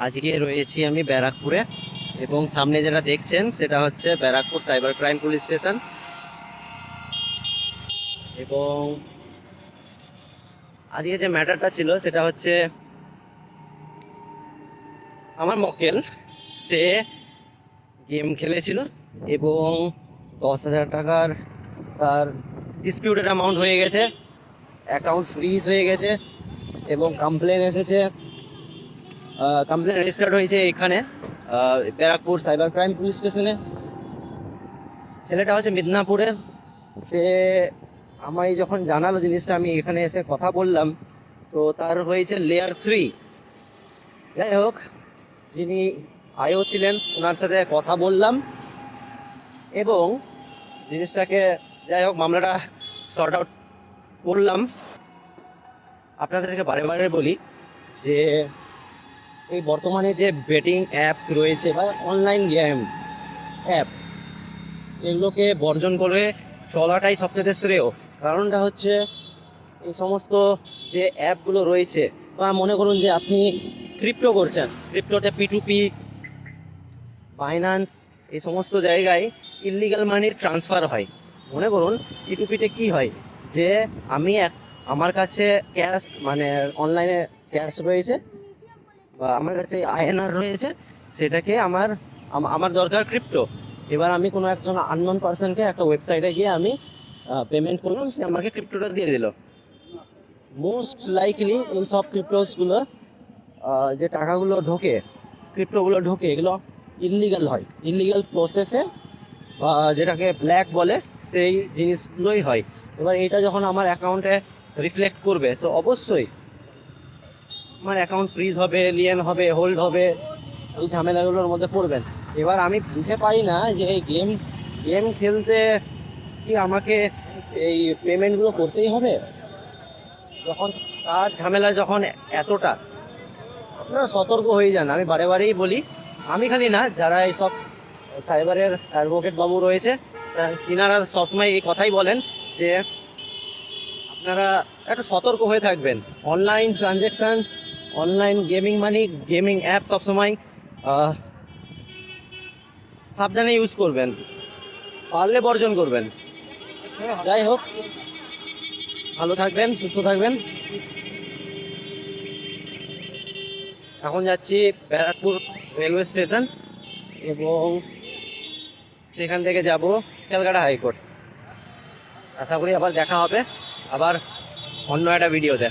আজকে রয়েছি আমি ব্যারাকপুরে, এবং সামনে যেটা দেখছেন সেটা হচ্ছে Barrackpore cyber crime police station. এবং আজকে যে ম্যাটারটা ছিল সেটা হচ্ছে আমার মক্কেল, সে গেম খেলেছিল এবং 10,000 টাকার তার ডিসপিউটেড অ্যামাউন্ট হয়ে গেছে, অ্যাকাউন্ট ফ্রিজ হয়ে গেছে এবং কমপ্লেন এসেছে। কমপ্লেন রেজিস্টার্ড হয়েছে এখানে ব্যারাকপুর সাইবার ক্রাইম পুলিশ স্টেশনে। ছেলেটা হচ্ছে মিদনাপুরের। সে আমায় যখন জানালো জিনিসটা, আমি এখানে এসে কথা বললাম, তো তার হয়েছে লেয়ার 3। যাই হোক, যিনি আয়ও ছিলেন ওনার সাথে কথা বললাম এবং জিনিসটাকে, যাই হোক, মামলাটা সর্ট আউট করলাম। আপনাদেরকে বারে বারে বলি যে এই বর্তমানে যে বেটিং অ্যাপস রয়েছে বা অনলাইন গেম অ্যাপ, এগুলোকে বর্জন করে চলাটাই সবচেয়ে শ্রেয়। কারণটা হচ্ছে এই সমস্ত যে অ্যাপগুলো রয়েছে, বা মনে করুন যে আপনি ক্রিপ্টো করছেন, ক্রিপ্টোতে P2P, বাইন্যান্স, এই সমস্ত জায়গায় ইললিগাল মানির ট্রান্সফার হয়। মনে করুন P2P-তে কি হয়, যে আমি আমার কাছে ক্যাশ, মানে অনলাইনে ক্যাশ রয়েছে বা আমার কাছে INR রয়েছে, সেটাকে আমার দরকার ক্রিপ্টো। এবার আমি কোনো একজন আননোন পার্সনকে একটা ওয়েবসাইটে গিয়ে আমি পেমেন্ট করলাম, সে আমাকে ক্রিপ্টোটা দিয়ে দিল। মোস্ট লাইকলি এই সব ক্রিপ্টোসগুলো, যে টাকাগুলো ঢোকে, ক্রিপ্টোগুলো ঢোকে, এগুলো ইললিগাল হয়, ইললিগাল প্রসেসে, বা যেটাকে ব্ল্যাক বলে, সেই জিনিসগুলোই হয়। এবার এটা যখন আমার অ্যাকাউন্টে রিফ্লেক্ট করবে, তো অবশ্যই আমার অ্যাকাউন্ট ফ্রিজ হবে, লিয়েন হবে, হোল্ড হবে, এই ঝামেলাগুলোর মধ্যে পড়বেন। এবার আমি বুঝে পাই না যে এই গেম গেম খেলতে কি আমাকে এই পেমেন্টগুলো করতেই হবে? যখন কাজ ঝামেলা যখন এতটা, আপনারা সতর্ক হয়ে যান। আমি বারে বারেই বলি, আমি খালি না, যারা এইসব সাইবারের অ্যাডভোকেট বাবু রয়েছে, তিনারা সবসময় এই কথাই বলেন যে আপনারা একটু সতর্ক হয়ে থাকবেন। অনলাইন ট্রানজ্যাকশানস, অনলাইন গেমিং মানি, গেমিং অ্যাপ সবসময় সাবধানে ইউজ করবেন, পারলে বর্জন করবেন। যাই হোক, ভালো থাকবেন, সুস্থ থাকবেন। এখন যাচ্ছি ব্যারাকপুর রেলওয়ে স্টেশন এবং সেখান থেকে যাব ক্যালকাটা হাইকোর্ট। আশা করি আবার দেখা হবে, আবার অন্য একটা ভিডিওতে।